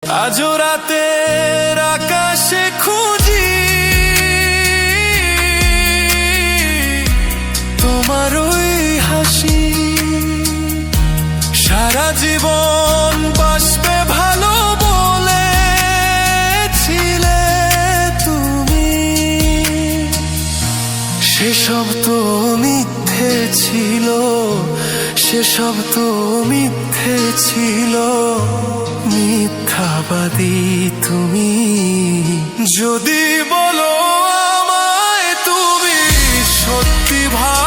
আজও রাতের আকাশে খুঁজি তোমার ওই হাসি, সারা জীবন বাসবে ভালো বলেছিলে তুমি। সেসব তো মিথ্যে ছিল, সেসব তো মিথ্যে ছিল, মিথ্যাবাদী তুমি। যদি বলো আমায় তুমি সত্যি ভালো